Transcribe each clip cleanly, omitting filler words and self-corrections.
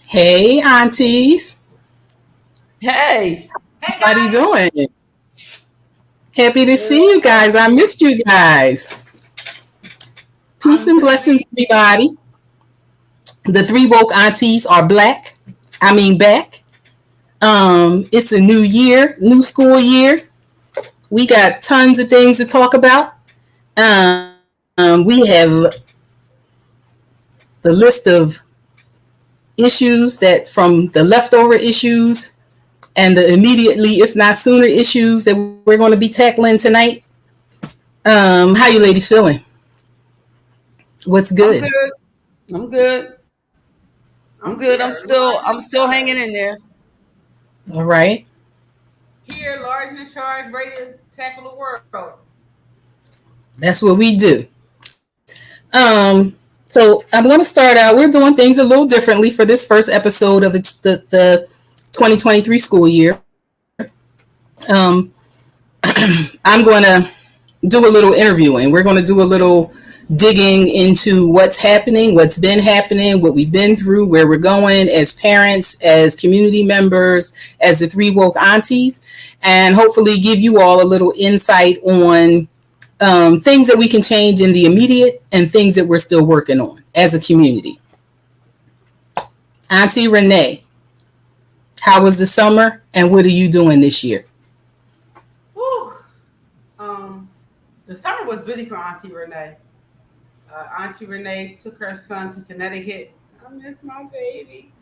Hey, aunties. Hey, Hey How you guys. doing? Happy to see you good. guys. I missed you guys. I Peace and miss blessings, being everybody. The Three Woke Aunties are back. It's a new year, new school year. We got tons of things to talk about. We have the list of issues that from the leftover issues and the immediately, if not sooner, issues that we're going to be tackling tonight. How you ladies feeling? What's I'm good? good. I'm good. I'm I'm good. I'm here, still large I'm and in still hanging charge. in there. All right. Here, large and in charge, ready to tackle the world. That's what we do. So I'm going to start out. We're doing things a little differently for this first episode of the 2023 school year. Um, I'm going to do a little interviewing. We're going to do a little digging into what's happening, what's been happening, what we've been through, where we're going as parents, as community members, as the Three Woke Aunties, and hopefully give you all a little insight on things that we can change in the immediate and things that we're still working on as a community. Auntie Renee, how was the summer and what are you doing this year? Whew. Um, the summer was busy for Auntie Renee. Auntie Renee took her son to Connecticut. I miss my baby.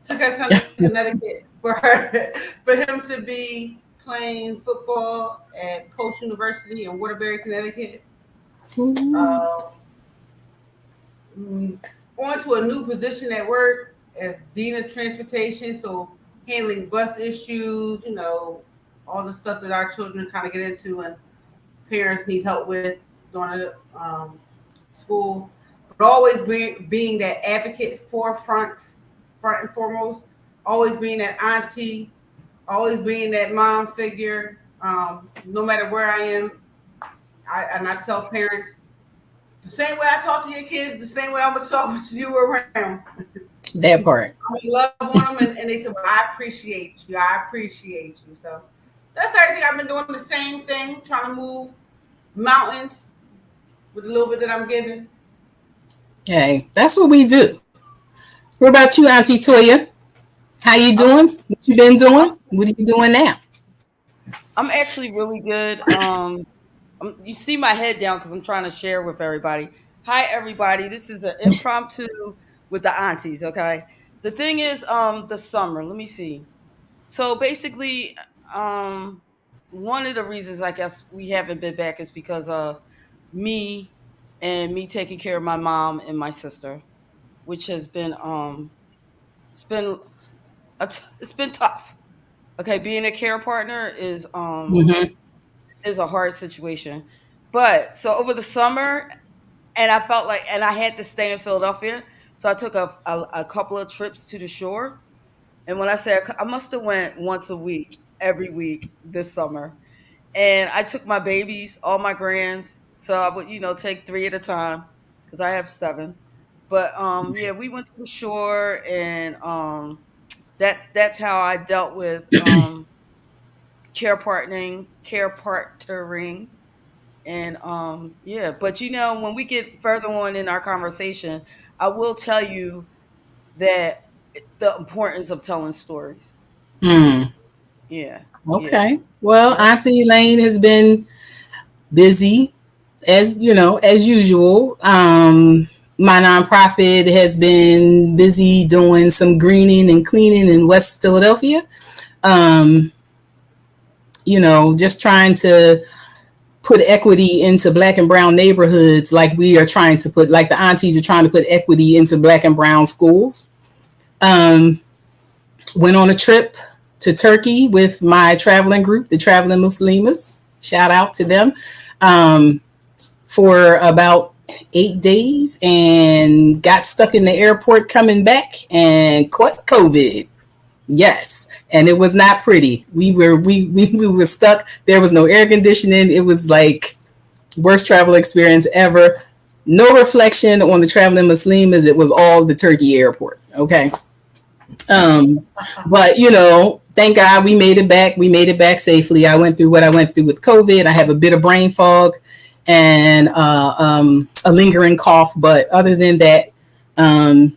Took her son to Connecticut for her for him to be playing football at Post University in Waterbury, Connecticut. Uh, mm, On to a new position at work as dean of transportation, so handling bus issues, all the stuff that our children kind of get into and parents need help with during the school. But always being that advocate forefront, front and foremost, always being that auntie, always being that mom figure. No matter where I am, I tell parents the same way I talk to your kids, the same way I'm gonna talk to you around. That part. I love on them, and they said, "Well, I appreciate you. I appreciate you." So that's everything. I've been doing the same thing, trying to move mountains with a little bit that I'm given. Hey, that's what we do. What about you, Auntie Toya? How you I'm doing? What you been I'm doing? What are you doing now? I'm actually really good. You see my head down because I'm trying to share with everybody. Hi everybody. This is an impromptu with the aunties, okay? The thing is the summer. Let me see. So basically um one of the reasons I guess we haven't been back is because of me and me taking care of my mom and my sister, which has been it's been it's been tough. Okay, being a care partner Mm-hmm. is a hard situation. But so over the summer, and I felt like, and I had to stay in Philadelphia, so I took a couple of trips to the shore. And when I say I must have went once a week, every week this summer, and I took my babies, all my grands. So I would, take three at a time because I have seven. But yeah, we went to the shore, and that's how I dealt with care partnering, and yeah. But when we get further on in our conversation, I will tell you that the importance of telling stories. Mm. Yeah, yeah, Okay. Well, yep. Auntie Elaine has been busy as usual. My nonprofit has been busy doing some greening and cleaning in West Philadelphia. Um, just trying to put equity into black and brown neighborhoods like we are trying to put, like the aunties are trying to put equity into black and brown schools. Um, Went on a trip to Turkey with my traveling group, the Traveling Muslimas. Shout out to them. Um, for about 8 days and got stuck in the airport coming back and caught COVID. Yes, and it was not pretty. We were stuck. There was no air conditioning. It was like worst travel experience ever. No reflection on the traveling Muslims. It was all the Turkey airport. Okay. Um, but thank God we made it back. We made it back safely. I went through what I went through with COVID. I have a bit of brain fog and a lingering cough, but other than that, um,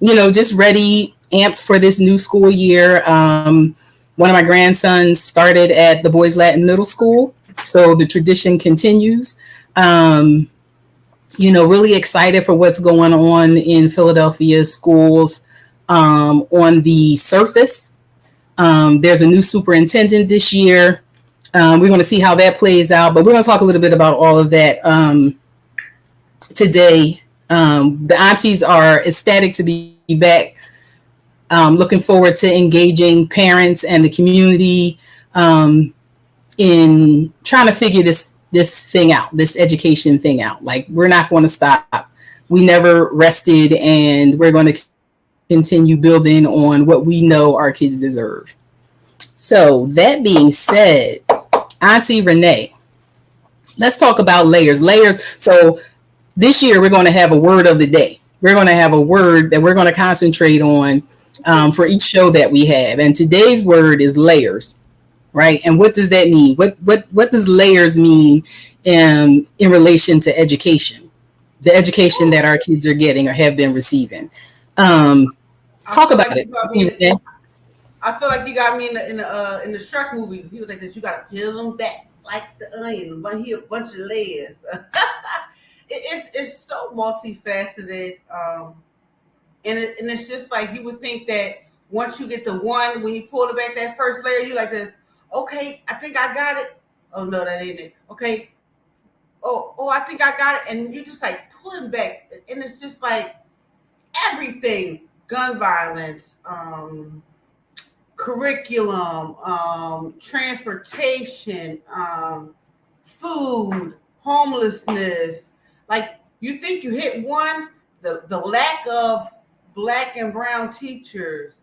just ready, amped for this new school year. One of my grandsons started at the Boys Latin Middle School, so the tradition continues. Um, really excited for what's going on in Philadelphia schools. On the surface, there's a new superintendent this year. We're going to see how that plays out, but we're going to talk a little bit about all of that today. The aunties are ecstatic to be back. Looking forward to engaging parents and the community in trying to figure this thing out, this education thing out. Like, we're not going to stop. We never rested, and we're going to continue building on what we know our kids deserve. So that being said, Auntie Renee, let's talk about layers. Layers. So this year we're going to have a word of the day. We're going to have a word that we're going to concentrate on for each show that we have. And today's word is layers, right? And what does that mean? What does layers mean in relation to education? The education that our kids are getting or have been receiving. Talk about it. I feel like you got me in the Shrek movie. He was like this. You gotta peel them back like the onion, but he a bunch of layers. It's so multifaceted, and it's just like you would think that once you get the one, when you pull it back that first layer, you like this. Okay, I think I got it. Oh no, that ain't it. Okay. Oh, I think I got it, and you just like pulling back, and it's just like everything: gun violence, curriculum, transportation, food, homelessness. Like, you think you hit one, the lack of black and brown teachers,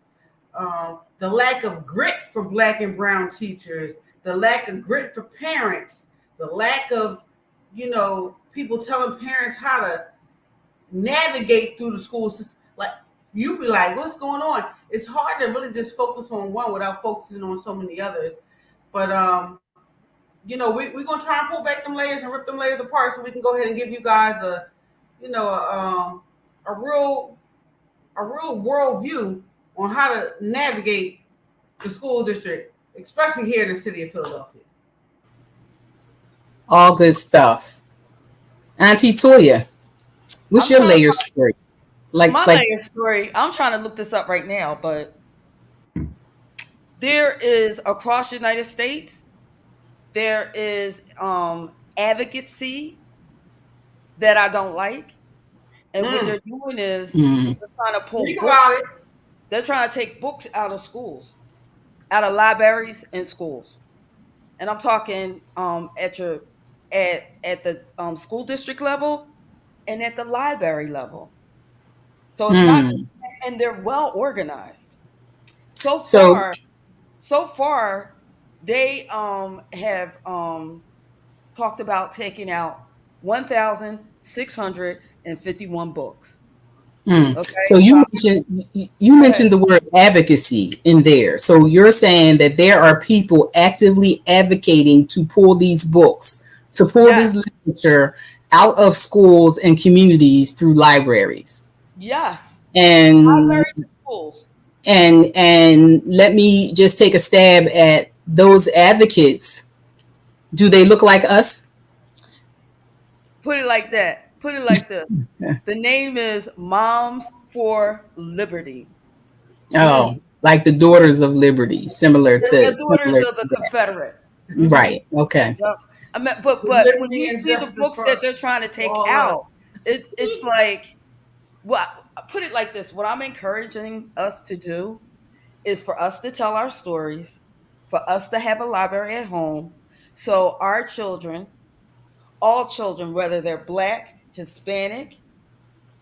the lack of grit for black and brown teachers, the lack of grit for parents, the lack of, people telling parents how to navigate through the school system. Like, you be like, what's going on? It's hard to really just focus on one without focusing on so many others. But we're gonna try and pull back them layers and rip them layers apart so we can go ahead and give you guys a real world view on how to navigate the school district, especially here in the city of Philadelphia. All good stuff. Auntie Toya, what's your layer story? My layer story. I'm trying to look this up right now, but there is across the United States, there is advocacy that I don't like. And what they're doing is they're trying to pull books. They're trying to take books out of schools, out of libraries and schools. And I'm talking at the school district level and at the library level. So it's not, and they're well organized. So far, they have talked about taking out 1,651 books. Okay. So you mentioned the word advocacy in there. So you're saying that there are people actively advocating to pull these books, to pull this literature out of schools and communities through libraries. Yes. And libraries and schools. And let me just take a stab at those advocates. Do they look like us? Put it like that. Put it like this. The name is Moms for Liberty. Oh, like the Daughters of Liberty, similar to the Daughters of the Confederate. Right. Okay. Yep. I mean, but when you see the books that they're trying to take out, it's like, well, put it like this. What I'm encouraging us to do is for us to tell our stories, for us to have a library at home, so our children, all children, whether they're Black, Hispanic,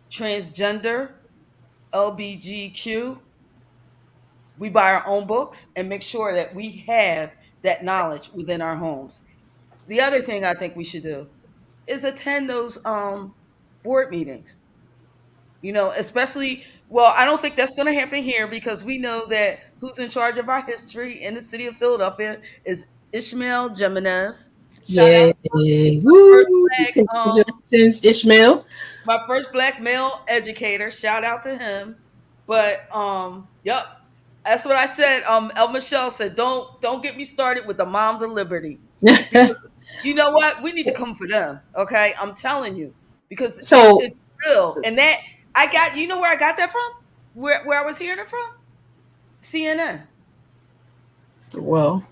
transgender, LBGQ, we buy our own books and make sure that we have that knowledge within our homes. The other thing I think we should do is attend those board meetings. Especially, well, I don't think that's going to happen here because we know that who's in charge of our history in the city of Philadelphia is Ishmael Jimenez. Shout out Yeah. to my first Woo. black, Congratulations, Ishmael. male educator. Shout out to him. But yep, that's what I said. El Michelle said, don't get me started with the moms of liberty because you know what? We need to come for them. Okay, I'm telling you because So, it's real. And that I got. You know where I got that from? Where I was hearing it from? CNN. well,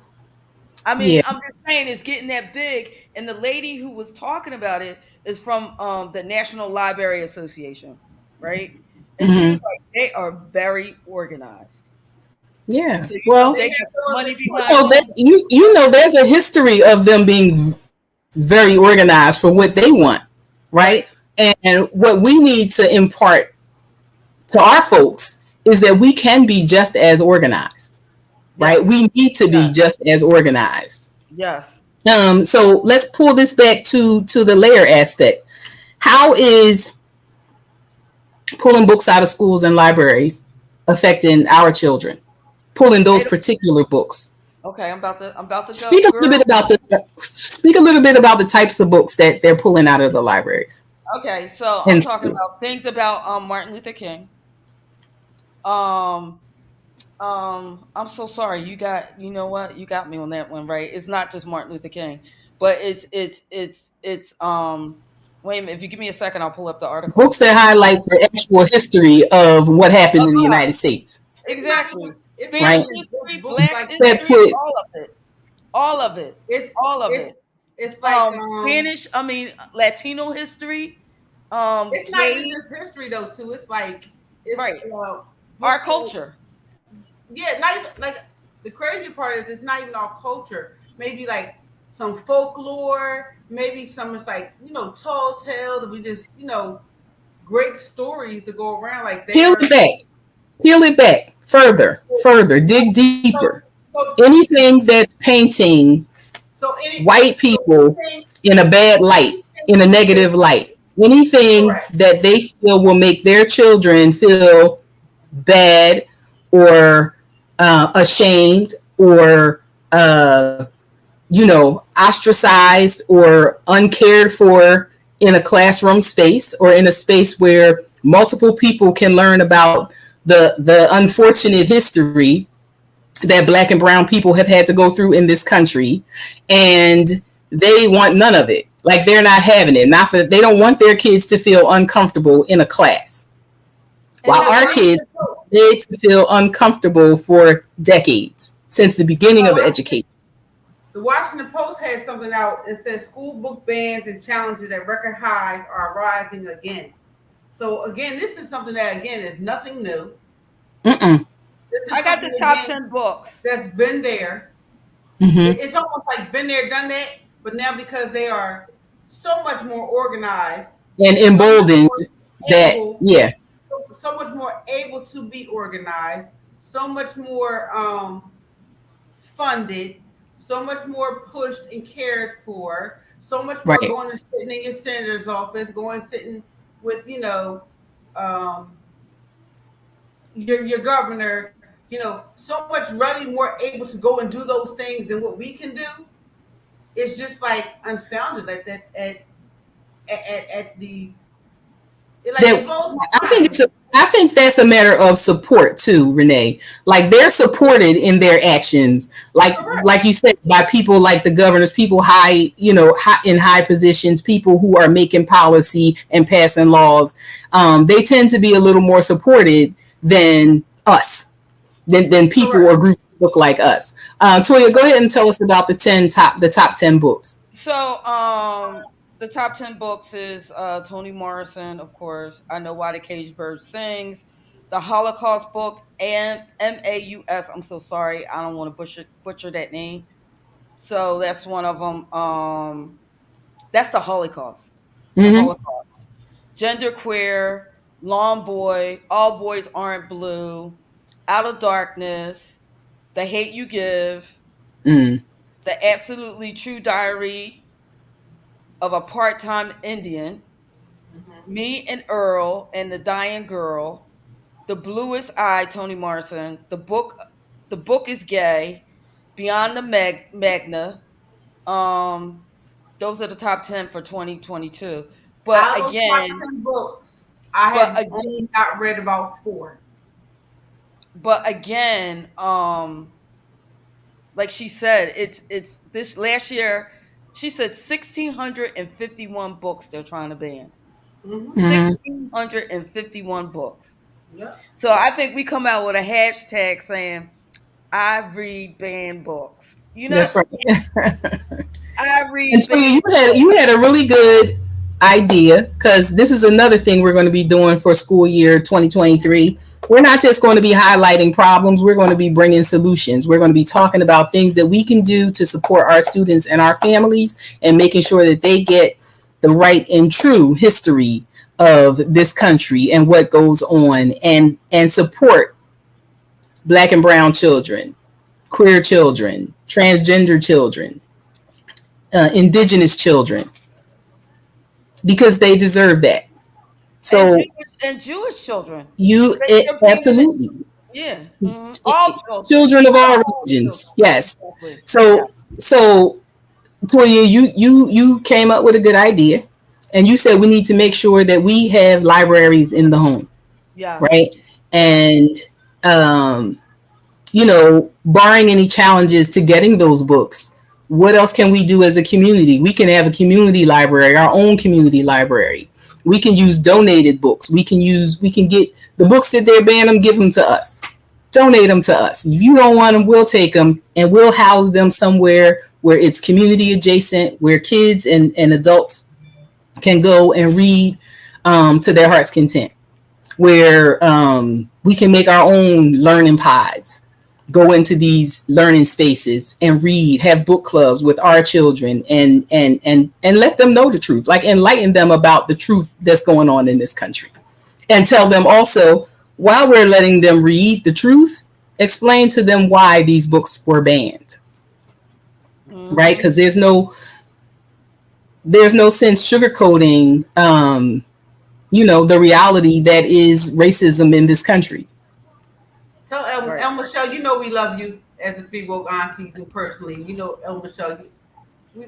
I mean, yeah. I'm just saying it's getting that big. And the lady who was talking about it is from the National Library Association, right? And she Hmm. was like, they are very organized. Yeah. So Well, They they have got the those money in behind that them. you know there's a history of them being very organized for what they want, Right. right? And what we need to impart to our folks is that we can be just as organized, right? Yes. We need to be Yes. just as organized. Yes. So let's pull this back to the layer aspect. How is pulling books out of schools and libraries affecting our children? Pulling those They don't, particular books. okay, I'm about to Speak go, a little girl. bit about the types of books that they're pulling out of the libraries Okay, so I'm and talking schools. about things about Martin Luther King. Um I'm so sorry. You know what? You got me on that one, right? It's not just Martin Luther King, but it's wait a minute, if you give me a second, I'll pull up the article. Books that highlight the actual history of what happened in the Uh-huh. United States, Exactly. it's not right? Spanish just history, books black like That history, put all of it. All of it. it's All of it's it. it's like Spanish, I mean Latino history, it's not even gay, just history though too. It's like it's right. Our books on, culture. yeah, not even like the crazy part is it's not even all culture. Maybe like some folklore, maybe some it's like, tall tales that we just, great stories to go around. Like they peel are it back, peel it back further, dig so deeper. so Anything that's painting so any white so people anything in a bad light, anything in a with negative light, anything correct. that they feel will make their children feel bad or ashamed or ostracized or uncared for in a classroom space or in a space where multiple people can learn about the unfortunate history that black and brown people have had to go through in this country, and they want none of it. Like they're not having it. Not for they don't want their kids to feel uncomfortable in a class. And While The our kids Washington Post, made to feel uncomfortable for decades since the the beginning of Washington, education. the Washington Post had something out. It says school book bans and challenges at record highs are rising again. So again, this is something that again is nothing new. Mm-mm. This I is got something the top again 10 books. that's been there. Mm-hmm. It's almost like been there, done that. But now because they are so much more organized, And so much emboldened more that, able, yeah, so much more able to be organized, so much more funded, so much more pushed and cared for, so much more right. going and sitting in your senator's office, going sitting with um, your governor, so much really more able to go and do those things than what we can do. It's just like unfounded at that at the it like it That blows I my think mind. it's a, I think that's a matter of support too, Renee. Like they're supported in their actions, Correct. like you said, by people like the governors, people in high positions, people who are making policy and passing laws. They tend to be a little more supported than us, than people Correct. or groups that look like us. Toya, go ahead and tell us about the top 10 books. So, the top 10 books is Toni Morrison, of course. I Know Why the Caged Bird Sings. The Holocaust book, and Maus. I'm so sorry. I don't want to butcher that name. So that's one of them. That's the Holocaust. The Mm-hmm. Holocaust. Genderqueer, Long Boy, All Boys Aren't Blue, Out of Darkness, The Hate You Give, Mm. The Absolutely True Diary of a Part-Time Indian, Mm-hmm. Me and Earl and the Dying Girl, The Bluest Eye, Toni Morrison, The Book is Gay, Beyond the Magna. Um, those are the top 10 for 2022. But Out of those top again, 10 books, I but have again, only not read about four. but again, like she said, it's this last year. She said 1,651 books they're trying to ban. Mm-hmm. Mhm. 1,651 books. Yep. So I think we come out with a hashtag saying, I read banned books. You know, That's right. I And read so banned you had a really good idea because this is another thing we're going to be doing for school year 2023. We're not just going to be highlighting problems, we're going to be bringing solutions. We're going to be talking about things that we can do to support our students and our families and making sure that they get the right and true history of this country and what goes on and support black and brown children, queer children, transgender children, indigenous children because they deserve that. So and Jewish children. They're being absolutely yeah, all children, children of all all children. religions, yes. Exactly. Yeah. So Toya, you came up with a good idea, and you said we need to make sure that we have libraries in the home, Yes. right? Yes. And um, barring any challenges to getting those books, what else can we do as a community? We can have a community library, our own community library. We can use donated books. We can get the books that they're banning them, give them to us. Donate them to us. If you don't want them, we'll take them and we'll house them somewhere where it's community adjacent, where kids and adults can go and read to their heart's content, where we can make our own learning pods, go into these learning spaces and read, have book clubs with our children and let them know the truth, like enlighten them about the truth that's going on in this country. And tell them also, while we're letting them read the truth, explain to them why these books were banned. Right? Mm-hmm. Because there's no sense sugarcoating the reality that is racism in this country. Tell Right. El Michelle, you know we love you as the Three Woke Aunties and personally. You know, El Michelle,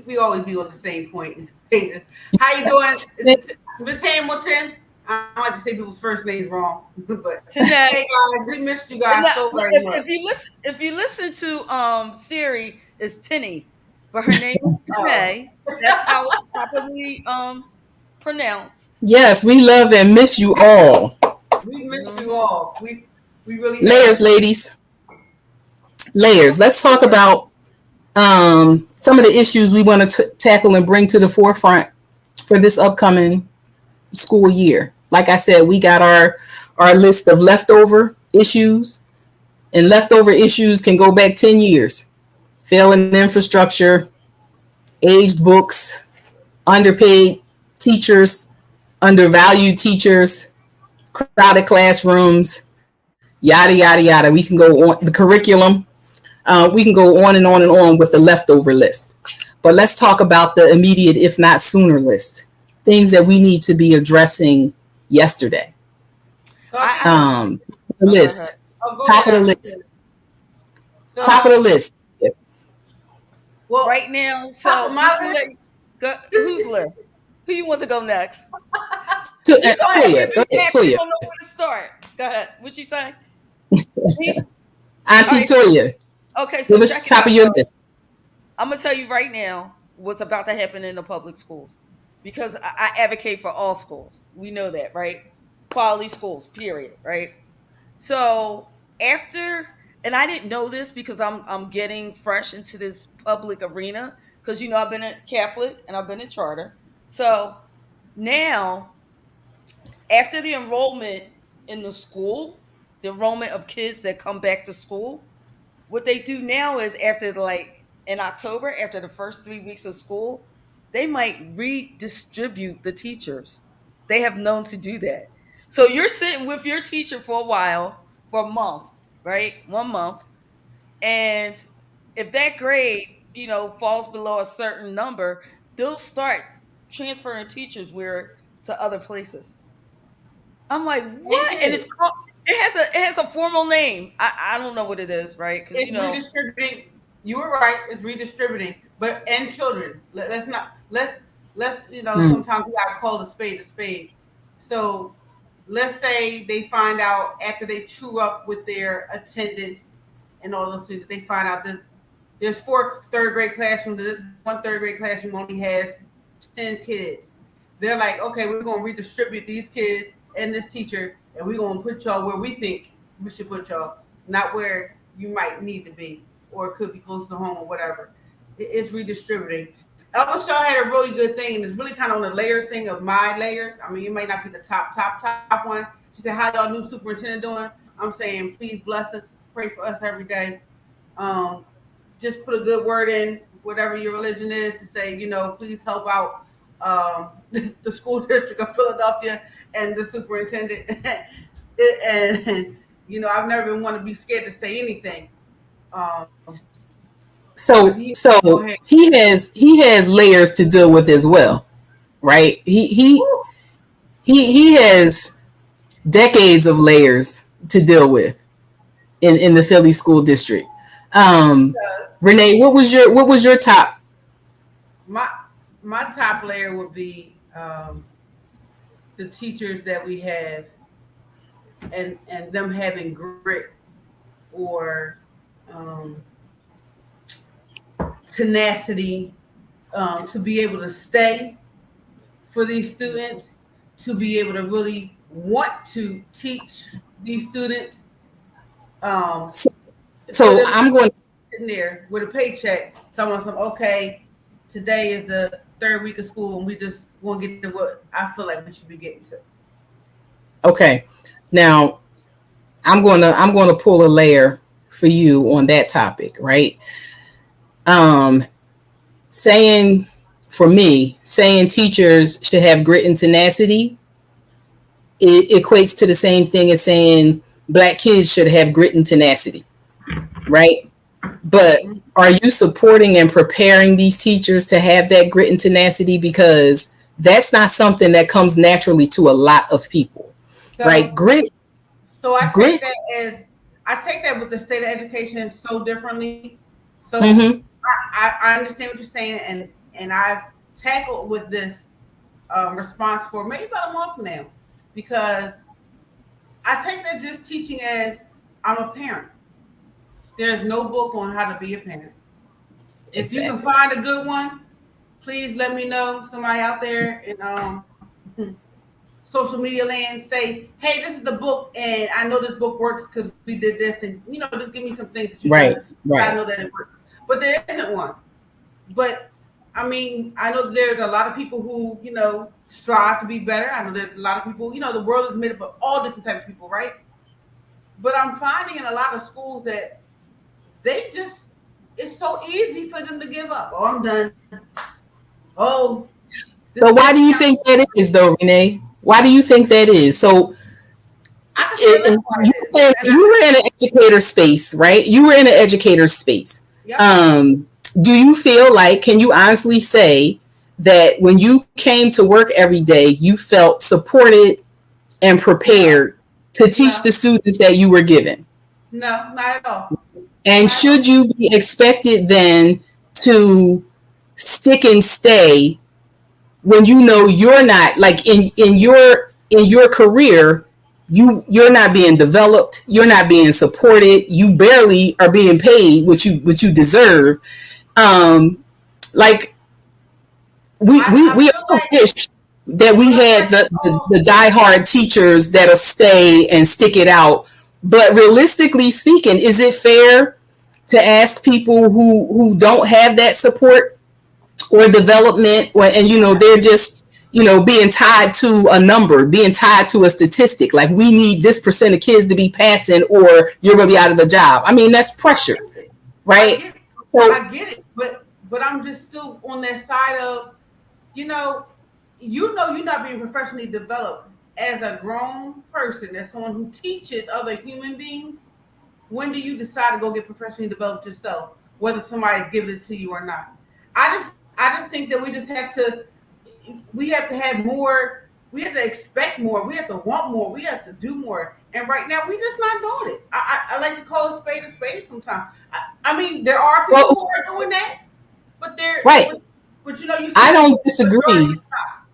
we always be on the same point. How you doing, Miss Hamilton? I don't like to say people's first names wrong, but Today, hey guys, we missed you and guys that, so very if, much. if you listen to Siri, it's Tinny, but her name is Oh, Tanae. That's how it's properly pronounced. Yes, we love and miss you all. we missed you Hmm. all. We really Layers, have. ladies. Layers. Let's talk about some of the issues we want to tackle and bring to the forefront for this upcoming school year. Like I said, we got our list of leftover issues, and leftover issues can go back 10 years. Failing infrastructure, aged books, underpaid teachers, undervalued teachers, crowded classrooms, yada, yada, yada. We can go on the curriculum. We can go on and on with the leftover list. But let's talk about the immediate, if not sooner, list. Things that we need to be addressing yesterday. So I I think actually, The oh, go ahead. list, oh go top ahead, of the Auntie. list, top of the So list. Right well, now. top So of just my to list. let go, who's list? Who you want to go next? You go ahead. Toya, go Give me ahead, half. You Toya. don't know where to start. Go ahead. What you say? Me? All Auntie right. Toya, Okay. So give us check the it top out, of your y'all. list. I'm gonna tell you right now what's about to happen in the public schools because I advocate for all schools. We know that, right? Quality schools, period, right? So after, and I didn't know this because I'm getting fresh into this public arena because I've been a Catholic and I've been a charter. So now after the enrollment in the school, the enrollment of kids that come back to school, what they do now is after like in October, after the first 3 weeks of school, they might redistribute the teachers. They have known to do that. So you're sitting with your teacher for a while, for a month, right? 1 month. And if that grade, falls below a certain number, they'll start transferring teachers where to other places. I'm like, what? And It it's is. called. It has a formal name. I don't know what it is, right? Because It's redistributing. You were right. It's redistributing, but and children. Let's not let's Mm. sometimes we gotta call a spade a spade. So let's say they find out after they chew up with their attendance and all those things, they find out that there's four third grade classrooms. This one third grade classroom only has 10 kids. They're like, okay, we're gonna redistribute these kids and this teacher, and we're gonna put y'all where we think we should put y'all, not where you might need to be, or it could be close to home or whatever. It's redistributing. Elma Shaw had a really good thing, and it's really kind of on the layers thing of my layers. I mean, it may not be the top one. She said, "How y'all new superintendent doing?" I'm saying, please bless us, pray for us every day. Um, just put a good word in, whatever your religion is, to say, please help out the school district of Philadelphia and the superintendent. And I've never been one to be scared to say anything. Um, but So he go so ahead. he has layers to deal with as well, right? Woo, He has decades of layers to deal with in the Philly school district. he Um, does. Renee, what was your top? My my top layer would be the teachers that we have, and them having grit or um, tenacity, to be able to stay for these students, to be able to really want to teach these students, um, So, for so them I'm going. sitting there with a paycheck telling us, okay, today is the third week of school and we just want to get to what I feel like we should be getting to. Okay, now I'm gonna pull a layer for you on that topic, right? Um, saying for me, saying teachers should have grit and tenacity, it equates to the same thing as saying black kids should have grit and tenacity, right? But are you supporting and preparing these teachers to have that grit and tenacity? Because that's not something that comes naturally to a lot of people, right? So Grit, so grit. I take that with the state of education so differently. So Mm-hmm. I understand what you're saying, and I've tackled with this response for maybe about a month now, because I take that just teaching as I'm a parent. There's no book on how to be a parent. If you can Exactly. find a good one, please let me know. Somebody out there in social media land, say, hey, this is the book, and I know this book works because we did this, and just give me some things that you've done Right. so I Right. know that it works. But there isn't one. But I mean, I know there's a lot of people who strive to be better. I know there's a lot of people. The world is made up of all different types of people, right? But I'm finding in a lot of schools that they just it's so easy for them to give up. Oh, I'm done. Oh, this So why this do you counts. think that is, though, Renee? Why do you think that is? So I can feel that's why it is. And you were in an educator space, right? You were in an educator space. yep, Um, do you feel like, can you honestly say that when you came to work every day, you felt supported and no, prepared to teach no, the students that you were given? no, not at all, And not at all. should you be expected then to stick and stay when you know you're not, like, in your career, you're not being developed, you're not being supported, you barely are being paid what you deserve. um like we I feel all like wish that we had the oh, diehard teachers that'll stay and stick it out. But realistically speaking, is it fair to ask people who don't have that support or development, and they're just being tied to a number, being tied to a statistic, like we need this percent of kids to be passing or you're going to be out of the job? I mean, that's I pressure, get it. I right? get it. So I get it. But I'm just still on that side of you know you're not being professionally developed as a grown person, as someone who teaches other human beings. When do you decide to go get professionally developed yourself, whether somebody's giving it to you or not? I just think that we have to have more. we have to expect more. We have to want more. We have to do more. And right now, we just not doing it. I like to call a spade sometimes. I mean, there are people Well, who are doing that, but right. you know, you I see don't majority disagree. is not.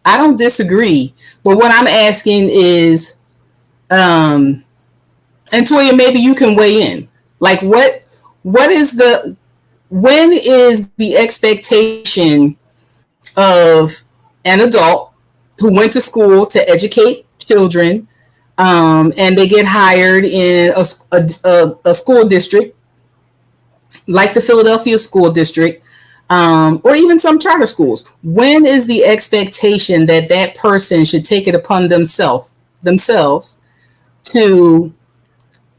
I don't disagree. But what I'm asking is, um, and Toya, maybe you can weigh in. Like, what is the when is the expectation of an adult who went to school to educate children, and they get hired in a school district like the Philadelphia School District, or even some charter schools? When is the expectation that that person should take it upon themselves to,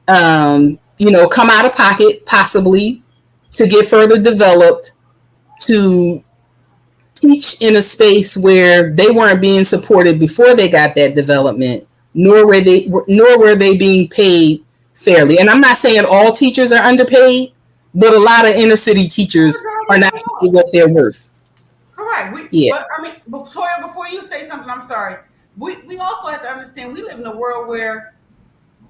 come out of pocket, possibly to get further developed, to teach in a space where they weren't being supported before they got that development, nor were they being paid fairly. And I'm not saying all teachers are underpaid, but a lot of inner city teachers are Majority of not them paid are. what they're worth. Correct. Yeah. But I mean, before you say something, I'm sorry. We also have to understand we live in a world where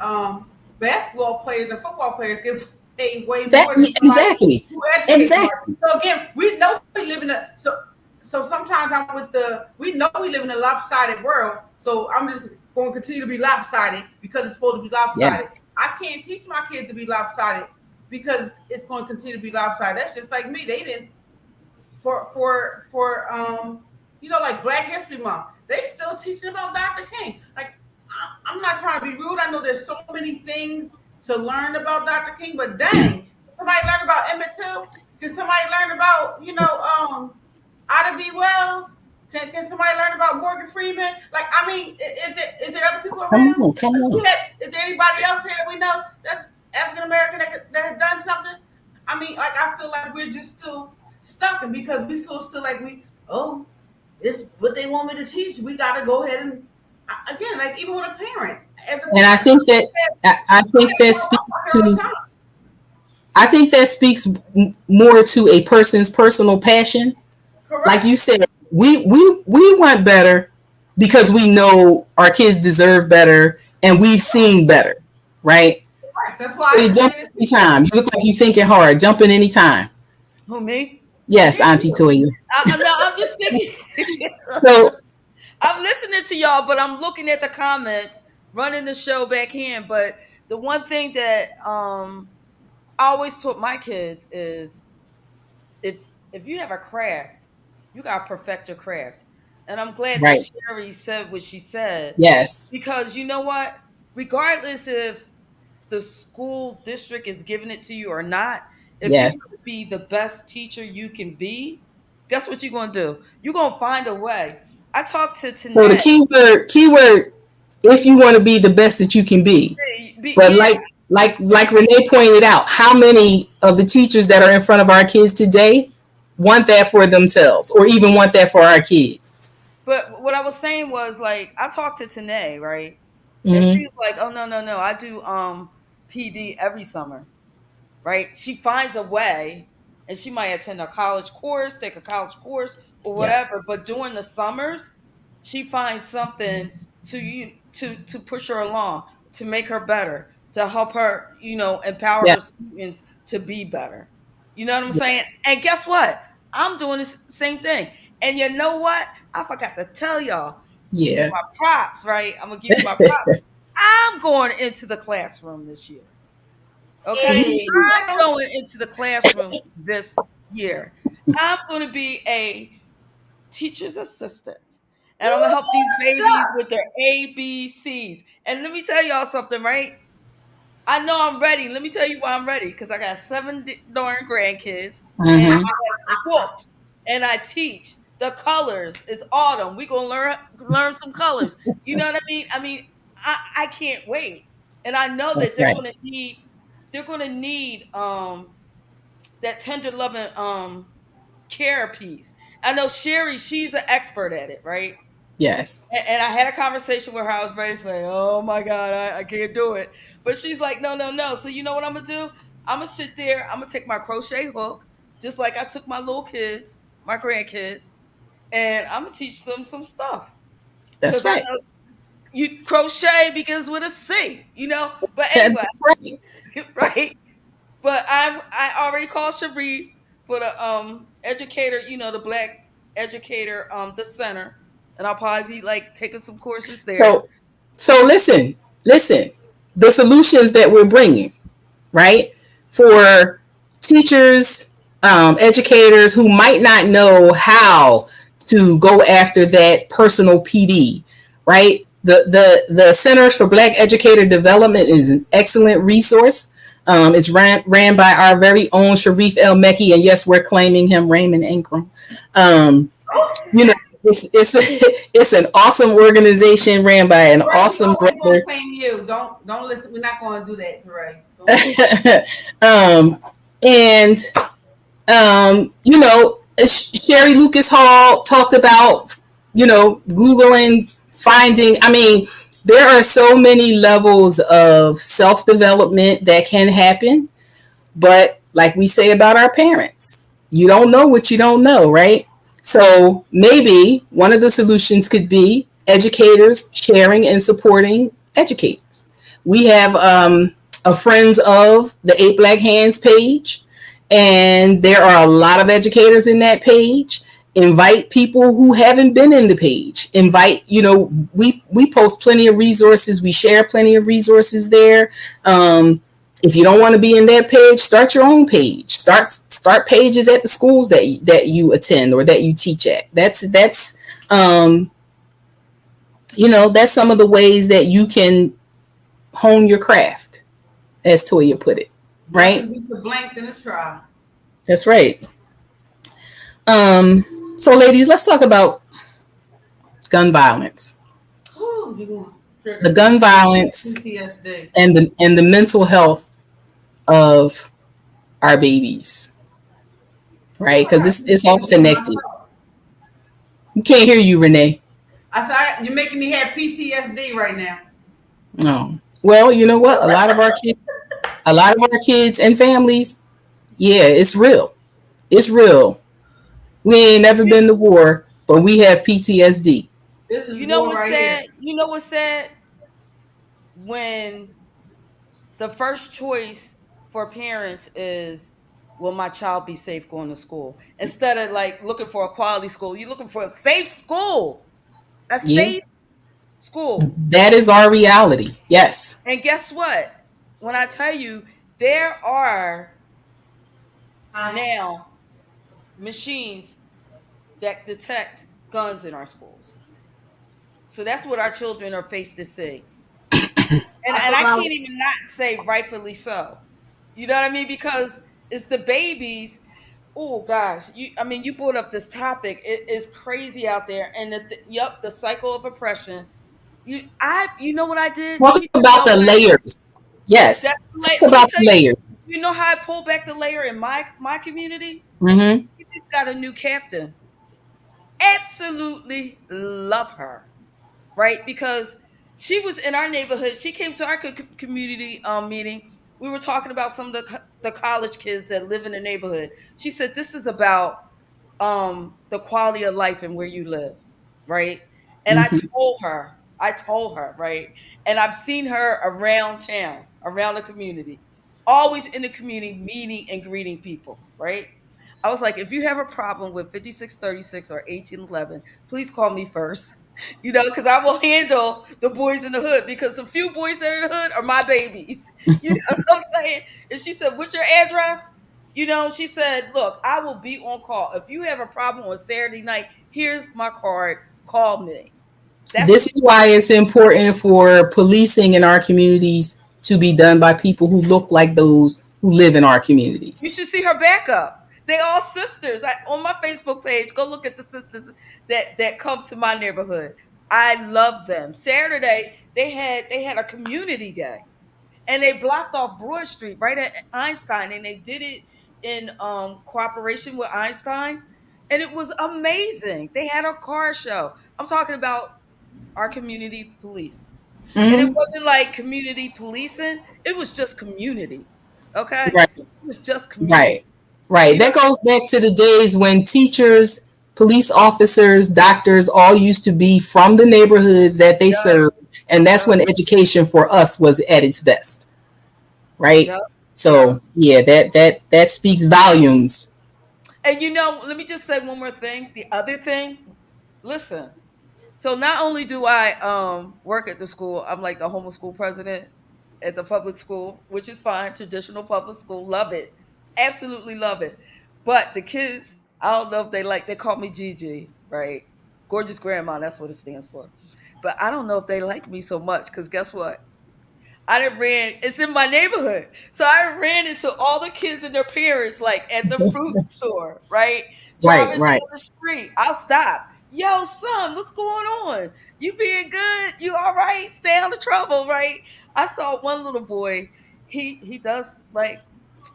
um, basketball players and football players get paid way That more than somebody exactly. who educates hard. Exactly. So again, we know we live in a so sometimes I'm with the we know we live in a lopsided world. So I'm just going to continue to be lopsided because it's supposed to be lopsided. Yes. I can't teach my kids to be lopsided because it's going to continue to be lopsided. That's just like me. They didn't for like Black History Month. They still teaching about Dr. King. Like I'm not trying to be rude. I know there's so many things to learn about Dr. King, but dang, can somebody learn about Emmett Till? Can somebody learn about Ida B. Wells? Can somebody learn about Morgan Freeman? Like I mean, is there other people Come around? on. Come Like, on. is there anybody else here that we know that's African American that has done something? I mean, like I feel like we're just still stuck, and because we feel still like it's what they want me to teach. We got to go ahead and again, like even with a parent, as a And I parent, think that I think that speaks all the to time. I think that speaks more to a person's personal passion. Like Correct. you said, we want better because we know our kids deserve better and we've seen better, right? Correct. That's So why you I jump say this. anytime. You look like you thinking hard. Jump in anytime. Who, me? Yes, Auntie Toya. No, I'm just thinking. So I'm listening to y'all, but I'm looking at the comments, running the show back in. But the one thing that I always taught my kids is if if you have a craft, you gotta perfect your craft. And I'm glad that right. Sherry said what she said Yes. because you know what? Regardless if the school district is giving it to you or not, if you Yes. want to be the best teacher you can be, guess what you're gonna do? You're gonna find a way. I talked to So the Tanette. keyword, if you want to be the best that you can be. But Yeah, like Renee pointed out, how many of the teachers that are in front of our kids today want that for themselves or even want that for our kids? but what I was saying was like I talked to Tanae, right? And she Mm-hmm. was like, "Oh no, I do PD every summer." Right? She finds a way and she might attend a college course, take a college course or Yeah. whatever, but during the summers, she finds something to push her along, to make her better, to help her, empower Yeah. her students to be better. You know what I'm saying? Yes. And guess what? I'm doing the same thing. And you know what? I forgot to tell y'all, give you Yeah. my props, right? I'm gonna give you my props. I'm going into the classroom this year. Okay. Hey, I'm going into the classroom this year. I'm going to be a teacher's assistant. And I'm going to help these babies with their ABCs. And let me tell y'all something, right? I know I'm ready. Let me tell you why I'm ready. Because I got seven darn grandkids and I Mm-hmm. have books and I teach. The colors is autumn. We're gonna learn some colors. You know what I mean? I can't wait. And I know That's that right. they're gonna need that tender loving care piece. I know Sherry, she's an expert at it, right? Yes. And I had a conversation with her. I was ready to say, "Oh my God, I can't do it." But she's like, "No, no, no." So you know what I'm gonna do? I'm gonna sit there. I'm gonna take my crochet hook, just like I took my little kids, my grandkids, and I'm gonna teach them some stuff. That's because I right. know you crochet begins with a C, you know. But anyway, That's right. right? But I already called Sharif for the educator, you know, the black educator, the center, and I'll probably be like taking some courses there. So listen. The solutions that we're bringing, right? For teachers, educators who might not know how to go after that personal PD, right? The Centers for Black Educator Development is an excellent resource. It's ran by our very own Sharif El Mekki, and yes, we're claiming him, Raymond Ankrum. Um, you know, it's it's an awesome organization ran by an Right, we awesome always gonna brother. claim you. Don't listen. We're not gonna do that, Ray. Don't do um, and Sherry Lucas Hall talked about, Googling, finding. I mean, there are so many levels of self development that can happen. But like we say about our parents, you don't know what you don't know, right? So maybe one of the solutions could be educators sharing and supporting educators. We have a Friends of the Eight Black Hands page, and there are a lot of educators in that page. Invite people who haven't been in the page. We post plenty of resources. We share plenty of resources there. If you don't want to be in that page, start your own page. Start pages at the schools that you attend or that you teach at. Um, that's some of the ways that you can hone your craft, as Toya put it. better Right? be the blank than a try. That's right. So, ladies, let's talk about gun violence. Whew, you gonna The trigger gun violence PTSD. and the mental health of our babies, right? Because it's all connected. You can't hear you, Renee. I said you're making me have PTSD right now. No. Well, you know what? A lot of our kids and families, yeah, it's real. It's real. We ain't never been to war, but we have PTSD. This is You know war what's right sad? here. You know what's sad? When the first choice for parents is, will my child be safe going to school? Instead of like looking for a quality school, you're looking for a safe school. A Yeah, safe school. that is our reality. Yes. And guess what? When I tell you, there are now machines that detect guns in our schools. So that's what our children are faced to see. And I and thought I I can't was, even not say rightfully so. You know what I mean? Because it's the babies. Oh gosh, you brought up this topic. It is crazy out there, and yep, the cycle of oppression. You know what I did? Talk You about know the what I did? layers. Yes. Like, Talk let me about tell the you. layers. You know how I pulled back the layer in my community? Mm-hmm. We just got a new captain. Absolutely love her, right? Because she was in our neighborhood. She came to our community meeting. We were talking about some of the college kids that live in the neighborhood. She said this is about the quality of life and where you live, right? And Mm-hmm. I told her, right? And I've seen her around town, around the community, always in the community, meeting and greeting people, right? I was like, if you have a problem with 5636 or 1811, please call me first. Because I will handle the boys in the hood because the few boys that are in the hood are my babies. You know what I'm saying? And she said, what's your address? She said, look, I will be on call. If you have a problem on Saturday night, here's my card. Call me. That's This what is why it's important for policing in our communities to be done by people who look like those who live in our you communities. should see her backup. They all sisters. On my Facebook page, go look at the sisters that come to my neighborhood. I love them. Saturday, they had a community day. And they blocked off Broad Street right at Einstein, and they did it in cooperation with Einstein, and it was amazing. They had a car show. I'm talking about our community police, and it Mm-hmm. wasn't like community policing. It was just community. Okay, Right. it was just community. Right. Right. You know, That goes back to the days when teachers police officers, doctors, all used to be from the neighborhoods that they Yep. served. And that's Yep. when education for us was at its best, right? Yep. Yep. So yeah, that speaks volumes. And let me just say one more thing. The other thing, listen. So not only do I work at the school, I'm like the homeschool president at the public school, which is fine, traditional public school, love it, absolutely love it. But the kids, I don't know if they call me Gigi, right? Gorgeous grandma, that's what it stands for. But I don't know if they like me so much because guess what? I done ran. It's in my neighborhood, so I ran into all the kids and their parents, like at the fruit store, right? Right, Driving right, down the street. I'll stop. Yo, son, what's going on? You being good? You all right? Stay out of trouble, right? I saw one little boy. He does like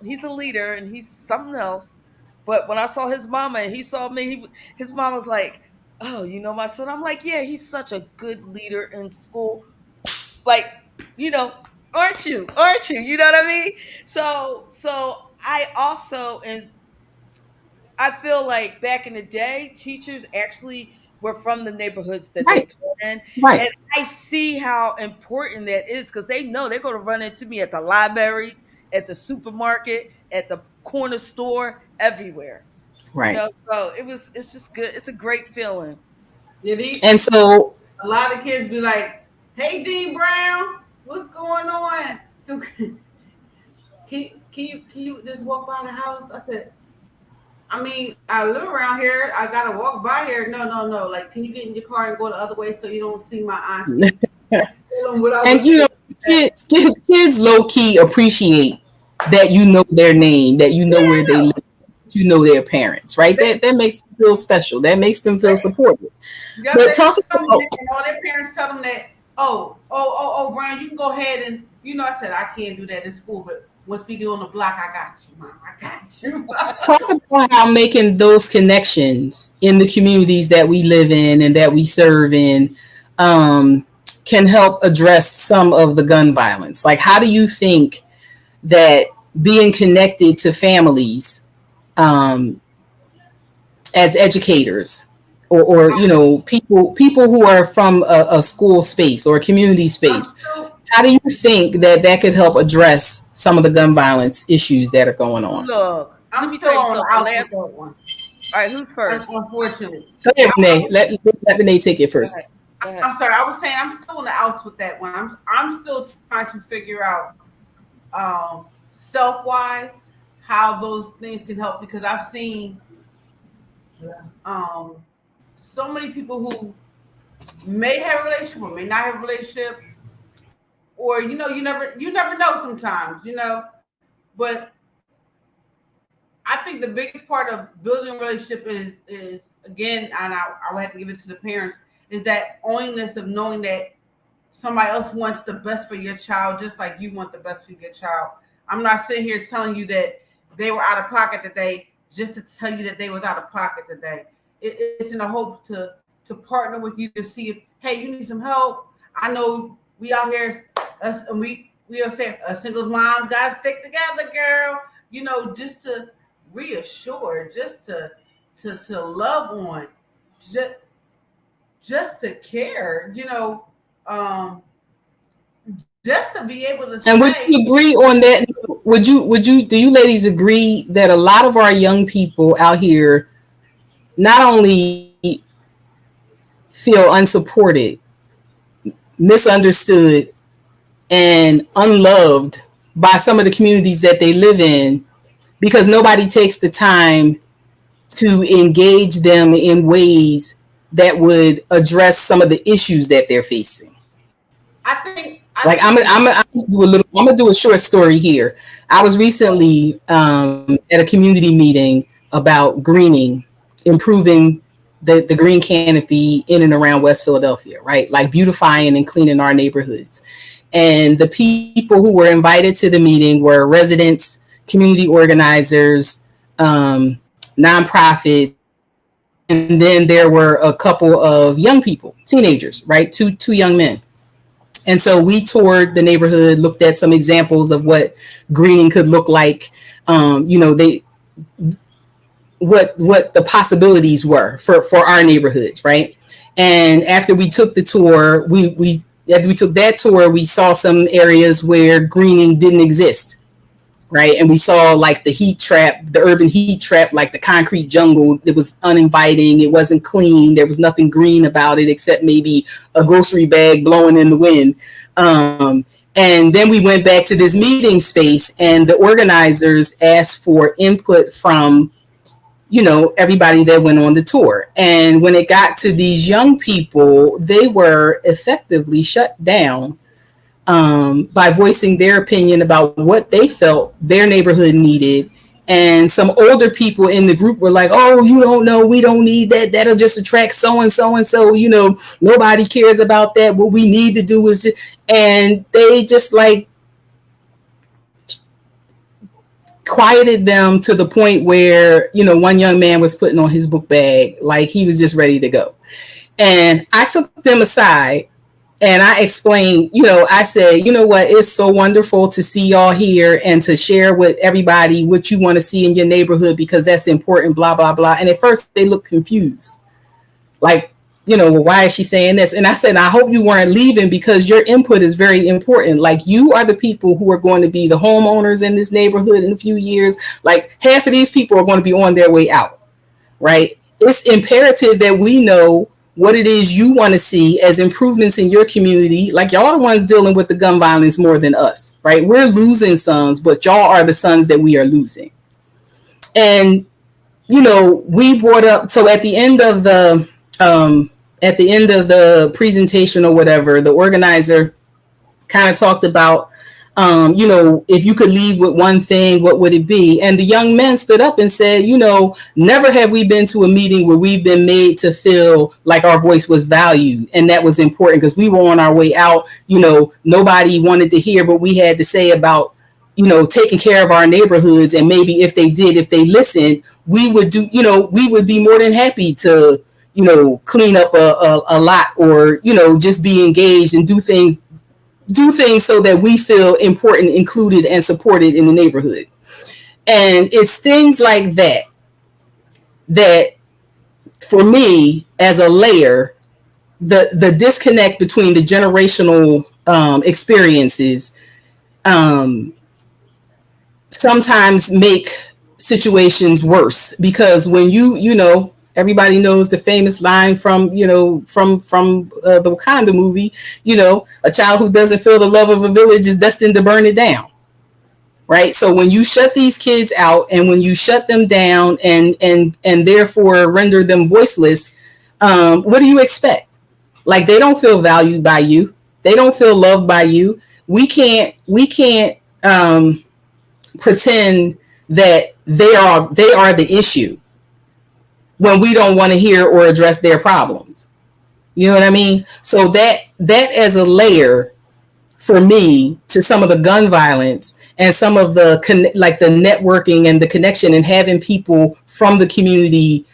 he's a leader and he's something else. But when I saw his mama and he saw me, his mom was like, "Oh, you know my son." I'm like, "Yeah, he's such a good leader in school." Like, you know, aren't you? Aren't you? You know what I mean? So I also and I feel like back in the day, teachers actually were from the neighborhoods that they right, taught in. right, And I see how important that is because they know they're going to run into me at the library, at the supermarket, at the corner store, everywhere. right. So it's just good. It's a great feeling. Yeah, And so a lot of kids be like, "Hey, Dean Brown, what's going on? Can you just walk by the house?" I said, "I mean, I live around here. I gotta walk by here." No, no, no. Like, can you get in your car and go the other way so you don't see my auntie? Tell 'em what I and was saying. kids low key appreciate that you know their name, that you know where they Yeah, live, you know their parents, right? That makes them feel special. That makes them feel supported. yeah. But They talk tell them about that, and all their parents tell them that. Oh, Brown, you can go ahead and I said I can't do that in school, but once we get on the block, I got you, mom. I got you. talk about how making those connections in the communities that we live in and that we serve in um, can help address some of the gun violence. Like, how do you think that being connected to families um, as educators or people who are from a school space or a community I'm space, still how do you think that could help address some of the gun violence issues that are going on? Look, let I'm me tell still you on the something. outs with that one. All right, who's first? Unfortunately, Go ahead, I Renee. was Let Renee take it Go first. ahead. Go ahead. I'm sorry. I was saying I'm still on the outs with that one. I'm still trying to figure out self wise how those things can help because I've seen um so many people who may have a relationship or may not have a relationship, or you never know sometimes, But I think the biggest part of building a relationship is again, and I would have to give it to the parents, is that owningness of knowing that somebody else wants the best for your child, just like you want the best for your child. I'm not sitting here telling you that they were out of pocket today just to tell you that they was out of pocket today. It's in the hope to partner with you to see if, hey, you need some help. I know we out here, us, and we'll say a singles moms gotta stick together, girl. Just to reassure, just to love on, just to care, um, just to be able to And would say, you agree on that? Would you do you ladies agree that a lot of our young people out here not only feel unsupported, misunderstood, and unloved by some of the communities that they live in because nobody takes the time to engage them in ways that would address some of the issues that they're facing? I Like think I'm gonna do a short story here. I was recently at a community meeting about greening, improving the green canopy in and around West Philadelphia, right? Like beautifying and cleaning our neighborhoods. And the people who were invited to the meeting were residents, community organizers, nonprofits, and then there were a couple of young people, teenagers, right? Two young men. And so we toured the neighborhood, looked at some examples of what greening could look like. They what the possibilities were for our neighborhoods, right? And after we took the tour, we after we took that tour, we saw some areas where greening didn't exist, right? And we saw like the heat trap, the urban heat trap, like the concrete jungle. It was uninviting. It wasn't clean. There was nothing green about it except maybe a grocery bag blowing in the wind. And then we went back to this meeting space, and the organizers asked for input from, everybody that went on the tour. And when it got to these young people, they were effectively shut down by voicing their opinion about what they felt their neighborhood needed. And some older people in the group were like, "Oh, you don't know, we don't need that. That'll just attract so and so and so. Nobody cares about that. What we need to do is," and they just like quieted them to the point where, one young man was putting on his book bag, like he was just ready to go. And I took them aside and I explained, I said, what, it's so wonderful to see y'all here and to share with everybody what you want to see in your neighborhood, because that's important, blah, blah, blah. And at first they looked confused. Like, well, why is she saying this? And I said, I hope you weren't leaving, because your input is very important. Like, you are the people who are going to be the homeowners in this neighborhood in a few years. Like, half of these people are going to be on their way out, right? It's imperative that we know what it is you want to see as improvements in your community. Like, y'all are the ones dealing with the gun violence more than us, right? We're losing sons, but y'all are the sons that we are losing. And, we brought up, so at the end of the presentation or whatever, the organizer kind of talked about, if you could leave with one thing, what would it be? And the young men stood up and said, never have we been to a meeting where we've been made to feel like our voice was valued. And that was important, because we were on our way out. Nobody wanted to hear what we had to say about, taking care of our neighborhoods. And maybe if they listened, we would be more than happy to, clean up a lot, or, just be engaged and do things so that we feel important, included, and supported in the neighborhood. And it's things like that for me as a layer, the disconnect between the generational experiences sometimes make situations worse, because when everybody knows the famous line from the Wakanda movie, a child who doesn't feel the love of a village is destined to burn it down. Right. So when you shut these kids out, and when you shut them down and therefore render them voiceless, what do you expect? Like, they don't feel valued by you. They don't feel loved by you. We can't pretend that they are the issue when we don't want to hear or address their problems. You know what I mean? So that as a layer for me to some of the gun violence and some of the the networking and the connection and having people from the community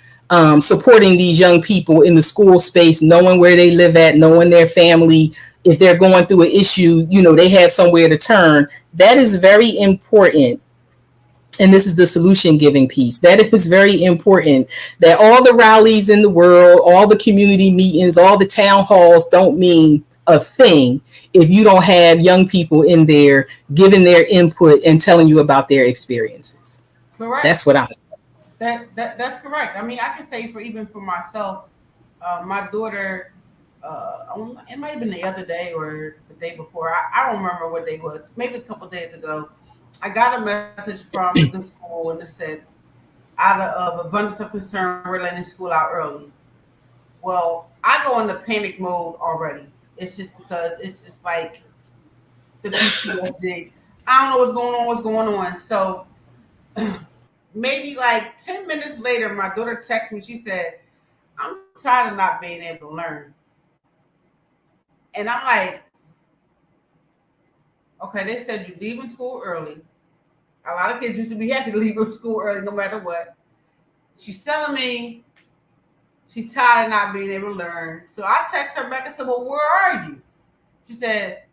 supporting these young people in the school space, knowing where they live at, knowing their family, if they're going through an issue, they have somewhere to turn. That is very important. And this is the solution giving piece. That is very important, that all the rallies in the world, all the community meetings, all the town halls don't mean a thing if you don't have young people in there giving their input and telling you about their experiences. Correct. That's what That's correct. I mean, I can say for myself, my daughter, it might have been the other day or the day before. I don't remember what day it was. Maybe a couple of days ago. I got a message from the school, and it said, out of abundance of concern, we're letting school out early. Well, I go into panic mode already. It's just because it's just like the PTSD. I don't know what's going on. So maybe like 10 minutes later, my daughter texted me. She said, I'm tired of not being able to learn. And I'm like, okay, they said you're leaving school early. A lot of kids used to be happy to leave school early no matter what. She's telling me she's tired of not being able to learn. So I text her back and said, well, where are you? She said,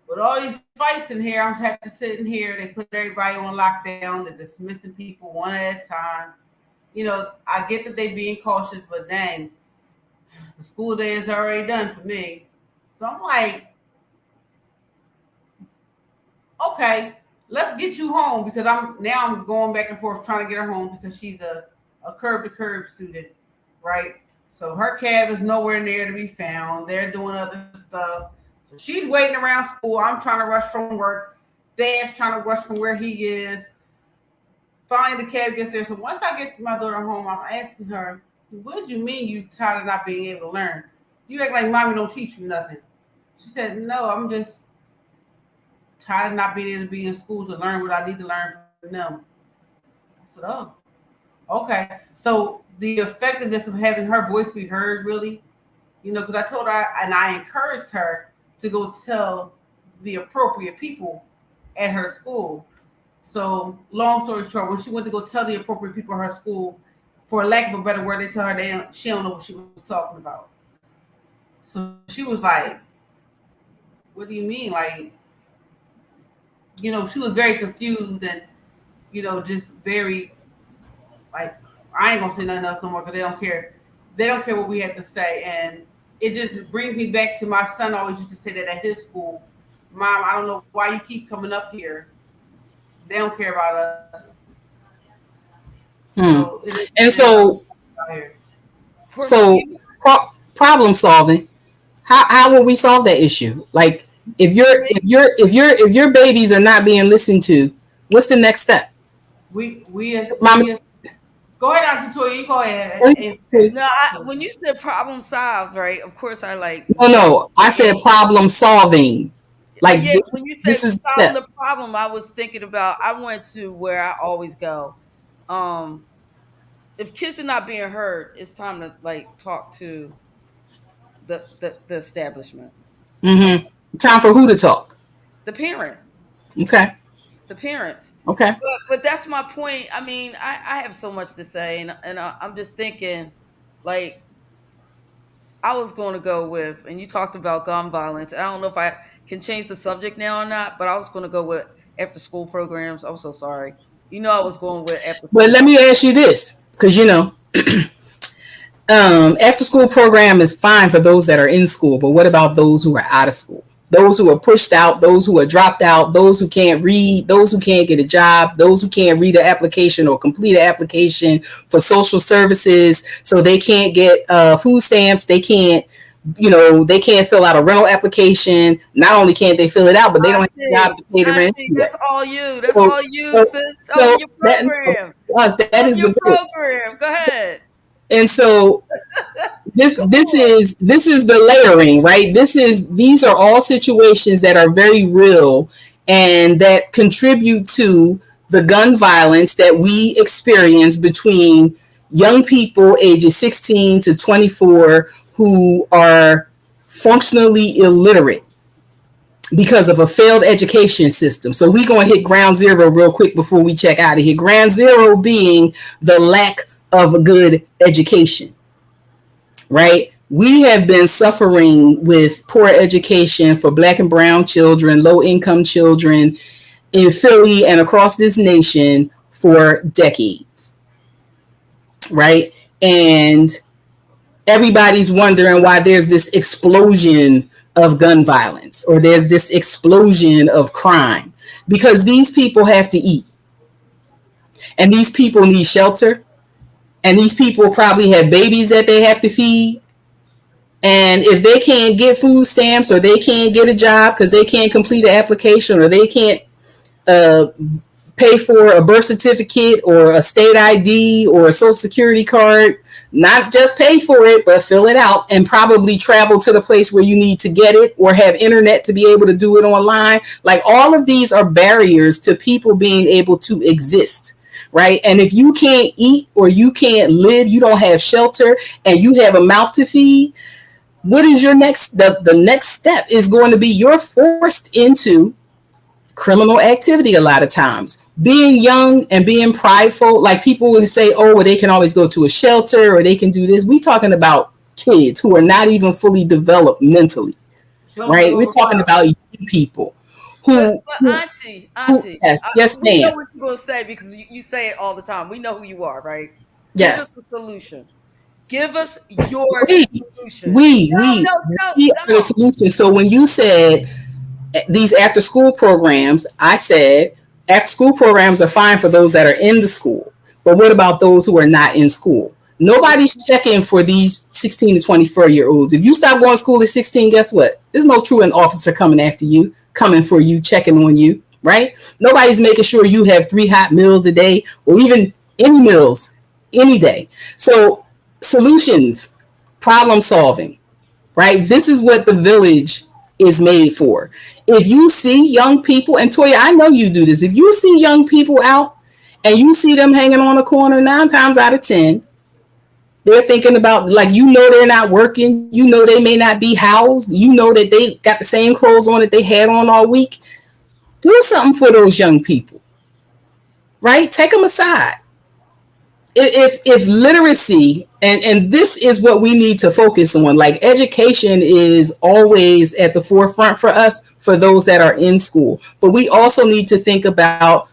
with all these fights in here, I'm have to sit in here. They put everybody on lockdown. They're dismissing people one at a time. I get that they being cautious, but dang, the school day is already done for me. So I'm like, okay, let's get you home because I'm going back and forth trying to get her home because she's a curb to curb student, right? So her cab is nowhere near to be found. They're doing other stuff. So she's waiting around school. I'm trying to rush from work. Dad's trying to rush from where he is. Finally, the cab gets there. So once I get my daughter home, I'm asking her, "What do you mean you tired of not being able to learn? You act like mommy don't teach you nothing." She said, "No, I'm just tired of not being able to be in school to learn what I need to learn from them." I said, "Oh, okay." So the effectiveness of having her voice be heard, really, because I told her and I encouraged her to go tell the appropriate people at her school. So, long story short, when she went to go tell the appropriate people at her school, for lack of a better word, they tell her she don't know what she was talking about. So she was like, "What do you mean?" Like, she was very confused and just very like, I ain't gonna say nothing else no more because they don't care. They don't care what we have to say, and it just brings me back to my son always used to say that at his school. "Mom, I don't know why you keep coming up here. They don't care about us." Hmm. So And it is so, here. For so me, problem solving. How will we solve that issue? Like, if your babies are not being listened to, what's the next step? Mama, We go ahead, Auntie Toya. You go ahead and answer that. no, when you said problem solved, right? Of course, I like no, was like, no, I said problem solving. Like yeah. When you this said is the solving step. the problem, I was thinking about. I went to where I always go. Um, if kids are not being heard, it's time to like talk to the establishment, Mm-hmm. Time for who to talk. the parent, Okay. the parents. Okay. But that's my point. I mean, I have so much to say, and I'm just thinking, like, I was going to go with, and you talked about gun violence. I don't know if I can change the subject now or not, but I was going to go with after school programs. I'm so sorry. I was going with after But school. let me ask you this, because after school program is fine for those that are in school, but what about those who are out of school? Those who are pushed out, those who are dropped out, those who can't read, those who can't get a job, those who can't read an application or complete an application for social services, so they can't get food stamps, they can't, they can't fill out a rental application. Not only can't they fill it out, but they don't have a job to pay the rent That's anyway. all you. That's So, all you, so, sis. Own so your that program. us, that Own is your the goal. program. Go ahead. And so this Come this on. is the layering, right? These are all situations that are very real and that contribute to the gun violence that we experience between young people ages 16 to 24 who are functionally illiterate because of a failed education system. So we're going to hit ground zero real quick before we check out of here. Ground zero being the lack of a good education, right? We have been suffering with poor education for Black and brown children, low income children in Philly and across this nation for decades, right? And everybody's wondering why there's this explosion of gun violence or there's this explosion of crime, because these people have to eat and these people need shelter and these people probably have babies that they have to feed. And if they can't get food stamps or they can't get a job because they can't complete an application or they can't uh, pay for a birth certificate or a state ID or a social security card, not just pay for it, but fill it out and probably travel to the place where you need to get it or have internet to be able to do it online. Like, all of these are barriers to people being able to exist. Right. And if you can't eat or you can't live, you don't have shelter and you have a mouth to feed, what is your the next step is going to be you're forced into criminal activity a lot of times. Being young and being prideful, like people will say, oh, well, they can always go to a shelter or they can do this. We talking about kids who are not even fully developed mentally, Shelter right? We're talking overcrowded. about young people But who, auntie, yes, yes, we know ma'am. what you're gonna say because you say it all the time. We know who you are, right? Give us Yes. a solution. Give us your We, solution. we, No, we, no, no, we are the no. solution. So when you said these after school programs, I said after school programs are fine for those that are in the school. But what about those who are not in school? Nobody's checking for these 16 to 24-year-olds. If you stop going to school at 16, guess what? There's no truant officer coming after you, coming for you, checking on you, right? Nobody's making sure you have 3 hot meals a day or even any meals any day. So, solutions, problem solving, right? This is what the village is made for. If you see young people, and Toya, I know you do this, if you see young people out and you see them hanging on a corner, 9 times out of 10, they're thinking about, like, they're not working, they may not be housed, that they got the same clothes on that they had on all week. Do something for those young people, right? Take them aside. If literacy, and this is what we need to focus on, like education is always at the forefront for us, for those that are in school, but we also need to think about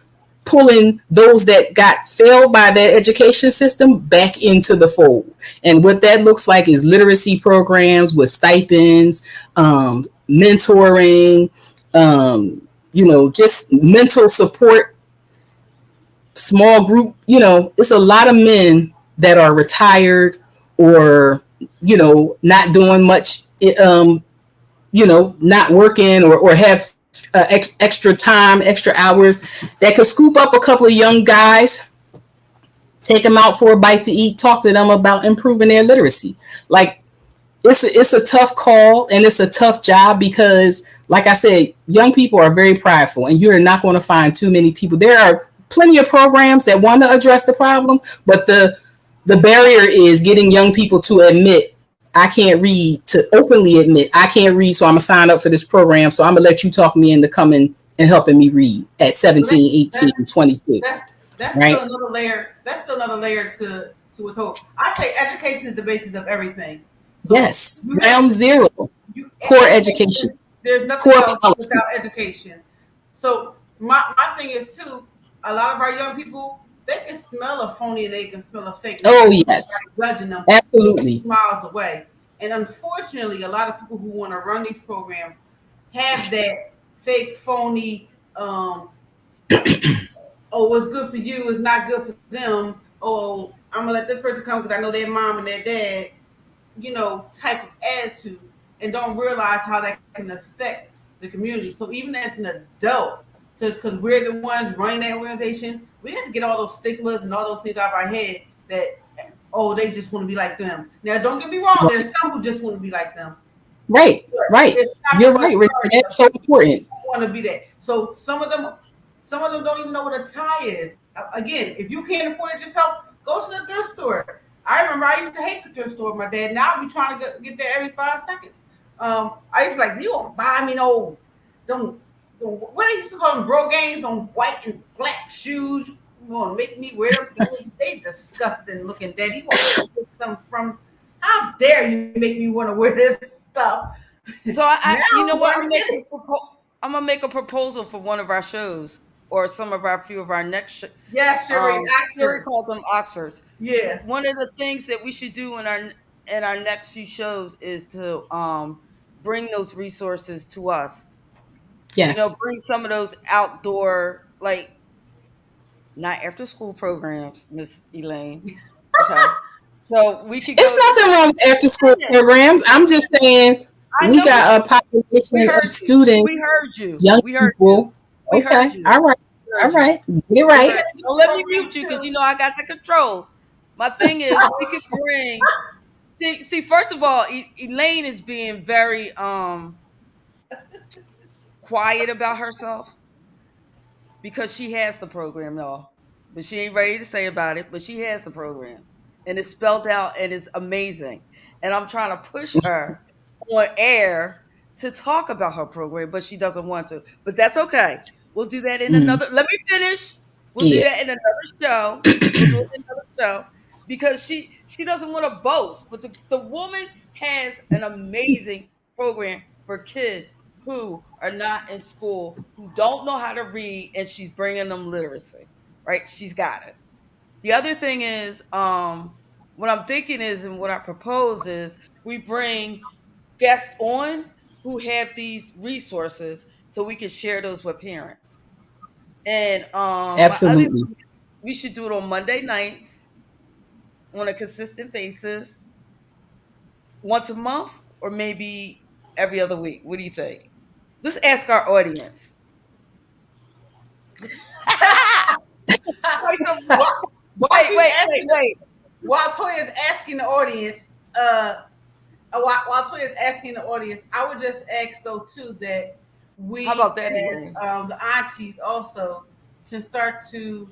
pulling those that got failed by their education system back into the fold. And what that looks like is literacy programs with stipends, mentoring, just mental support, small group. It's a lot of men that are retired or, not doing much, not working or have extra time, extra hours, that could scoop up a couple of young guys, take them out for a bite to eat, talk to them about improving their literacy. Like, it's a tough call and it's a tough job because, like I said, young people are very prideful and you're not going to find too many people. There are plenty of programs that want to address the problem, but the barrier is getting young people to admit, I can't read, to openly admit, I can't read, so I'm going to sign up for this program. So I'm going to let you talk me into coming and helping me read at 17, 18, 22. That's Right? still another layer. That's still another layer to it whole. I say education is the basis of everything. So Yes. you have Ground zero. you Poor education. there's nothing Poor else policy. without education. So my thing is too, a lot of our young people, they can smell a phony and they can smell a fake, and they Oh, can see yes. somebody judging them Absolutely. miles away. And unfortunately, a lot of people who want to run these programs have that fake, phony, oh, what's good for you is not good for them. Oh, I'm gonna let this person come because I know their mom and their dad, type of attitude, and don't realize how that can affect the community. So even as an adult, just because we're the ones running that organization, we have to get all those stigmas and all those things out of our head that, oh, they just want to be like them. Now, don't get me wrong, there's some who just want to be like them. Right. Right. It's not the You're right, Richard. majority of That's so important. want to be that. So some of them don't even know what a tie is. Again, if you can't afford it yourself, go to the thrift store. I remember I used to hate the thrift store with my dad. Now I be trying to get there every 5 seconds. I used to be like, you don't buy me no, them what they used to call them bro games on white and black shoes. You want to make me wear them? They disgusting looking, daddy. You want to get some from? How dare you make me want to wear this stuff? So Now you know I'm what? going to get it. I'm gonna make a proposal for one of our shows or few of our next. Yeah, Sherry, Sherry Oxford. called them Oxfords. Yeah. One of the things that we should do in our next few shows is to bring those resources to us. Yes. Bring some of those outdoor, like, not after school programs, Miss Elaine. Okay, so we could It's go. nothing wrong with after school programs. I'm just saying I we know what got a we population heard of you. students, We heard you. young We heard you. people. We heard Okay. you. All right. We All heard you. right. Get it We right. heard you. Don't let me mute you because I got the controls. My thing is, we could bring. See. First of all, Elaine is being very quiet about herself because she has the program, y'all. But she ain't ready to say about it. But she has the program, and it's spelled out, and it's amazing. And I'm trying to push her on air to talk about her program, but she doesn't want to. But that's okay. We'll do that in Mm, another. Let me finish. We'll do yeah. that in another show. We'll do it in another show because she doesn't want to boast, but the woman has an amazing program for kids who are not in school, who don't know how to read, and she's bringing them literacy. Right? She's got it. The other thing is, what I'm thinking is, and what I propose is, we bring guests on who have these resources so we can share those with parents. And my other Absolutely. thing, we should do it on Monday nights on a consistent basis, once a month, or maybe every other week. What do you think? Let's ask our audience. Twice a week. while, while Wait, she's wait, wait, asking, wait. while Toya's asking the audience, while Toya's asking the audience, I would just ask though too that How we about that, as Elaine? the aunties also can start to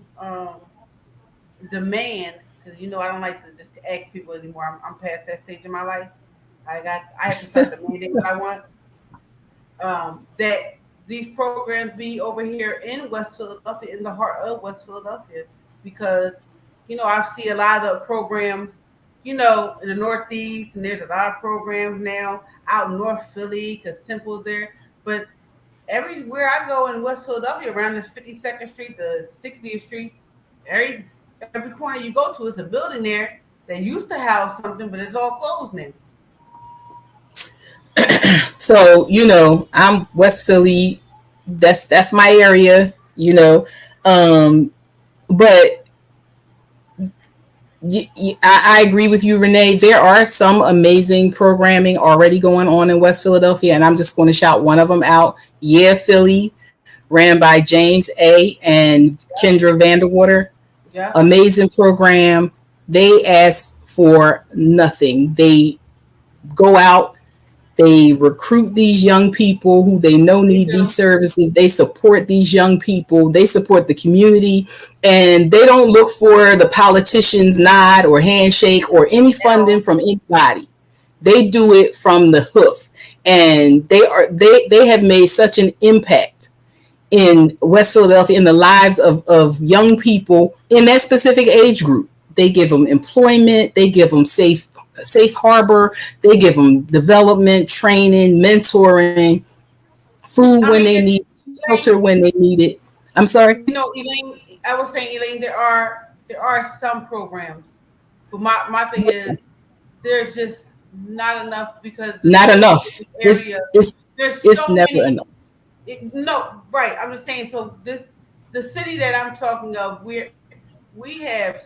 demand, because I don't like to just ask people anymore. I'm past that stage in my life. I have to start demanding what I want. That these programs be over here in West Philadelphia, in the heart of West Philadelphia, because I see a lot of the programs, in the Northeast, and there's a lot of programs now out in North Philly because Temple's there. But everywhere I go in West Philadelphia, around this 52nd Street, the 60th Street, every corner you go to, is a building there that used to house something, but it's all closed now. So, I'm West Philly. That's my area, but I agree with you, Renee. There are some amazing programming already going on in West Philadelphia, and I'm just going to shout one of them out. Yeah, Philly, ran by James A. and Kendra Vanderwater. Yeah. Amazing program. They ask for nothing. They go out, they recruit these young people who they know They need do. these services. They support these young people. They support the community. And they don't look for the politician's nod or handshake or any funding from anybody. They do it from the hoof. And they have made such an impact in West Philadelphia, in the lives of young people in that specific age group. They give them employment. They give them safe harbor. They give them development, training, mentoring, food I when mean, they need, shelter Elaine, when they need it. I'm sorry. Elaine, I was saying, Elaine, there are some programs, but my thing is there's just not enough, because the Not schools enough. in this It's area, it's there's it's so never many. enough. No, right. I'm just saying. So the city that I'm talking of, we have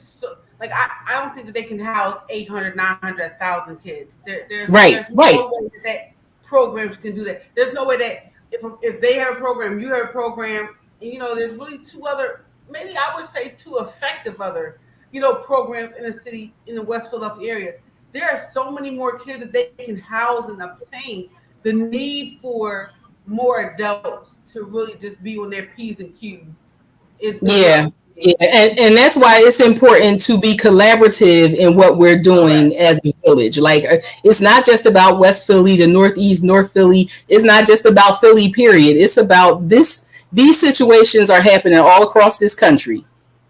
like I don't think that they can house 800, 900,000 kids. Right, There's right. no way that programs can do that. There's no way that if they have a program, you have a program, and there's really two other, maybe I would say two effective other programs in the city, in the West Philadelphia area. There are so many more kids that they can house and obtain. The need for more adults to really just be on their P's and Q's is what Yeah. I'm Yeah. saying. And that's why it's important to be collaborative in what we're doing Correct. as a village. Like, it's not just about West Philly, the Northeast, North Philly. It's not just about Philly, period. It's about this. These situations are happening all across this country,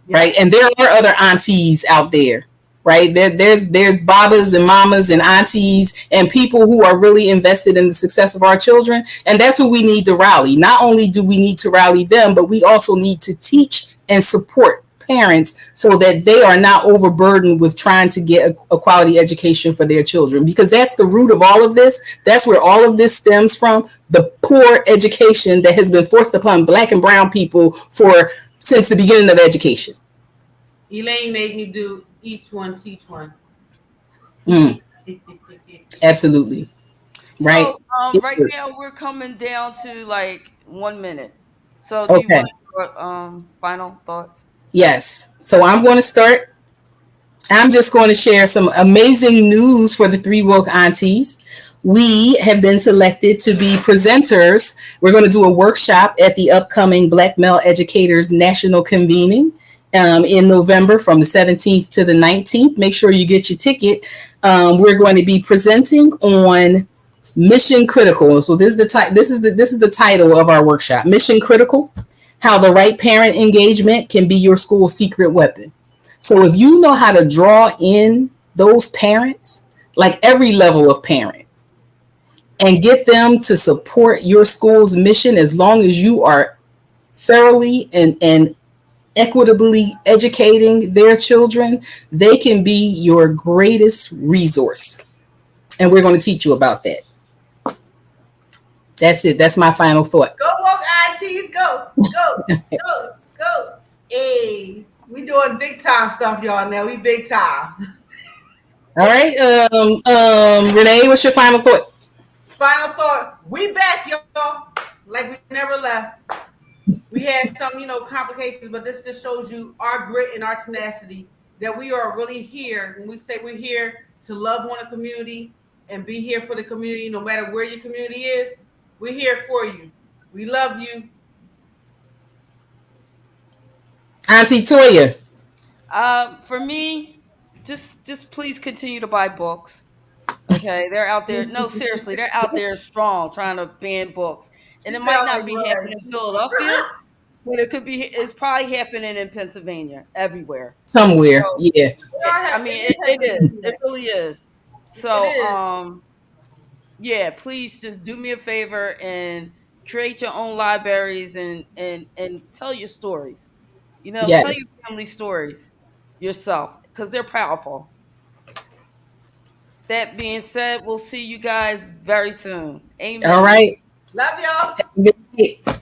right? Yep. And there are other aunties out there, right? There's babas and mamas and aunties and people who are really invested in the success of our children, and that's who we need to rally. Not only do we need to rally them, but we also need to teach and support parents so that they are not overburdened with trying to get a quality education for their children, because that's the root of all of this. That's where all of this stems from: the poor education that has been forced upon Black and brown people for since the beginning of education. Elaine made me do each one teach one. Mm, absolutely. Right. So right now we're coming down to like 1 minute. So do you Okay. want your final thoughts? Yes. So I'm going to start. I'm just going to share some amazing news for the Three Woke Aunties. We have been selected to be presenters. We're going to do a workshop at the upcoming Black Male Educators National Convening in November from the 17th to the 19th. Make sure you get your ticket. We're going to be presenting on Mission Critical. So this is the title of our workshop: Mission Critical: How the Right Parent Engagement Can Be Your School's Secret Weapon. So if you know how to draw in those parents, like every level of parent, and get them to support your school's mission, as long as you are thoroughly and equitably educating their children, they can be your greatest resource. And we're going to teach you about that. That's it. That's my final thought. Go woke aunties, go. Hey, we doing big time stuff, y'all. Now we big time. All right. Renee, what's your final thought? Final thought. We back, y'all. Like we never left. We had some, complications, but this just shows you our grit and our tenacity that we are really here. When we say we're here to love on a community and be here for the community, no matter where your community is, we're here for you. We love you. Auntie Toya. For me, just please continue to buy books. Okay, they're out there. No, seriously, they're out there strong trying to ban books, and You it might sound not like be happening in Philadelphia, but it could be. It's probably happening in Pennsylvania, everywhere. So, Somewhere. Yeah. I mean, it is. It really is. It So, is. yeah, please just do me a favor and create your own libraries and tell your stories. Tell your Yes. family stories yourself because they're powerful. That being said, we'll see you guys very soon. All Amen. right. Love y'all. Good night.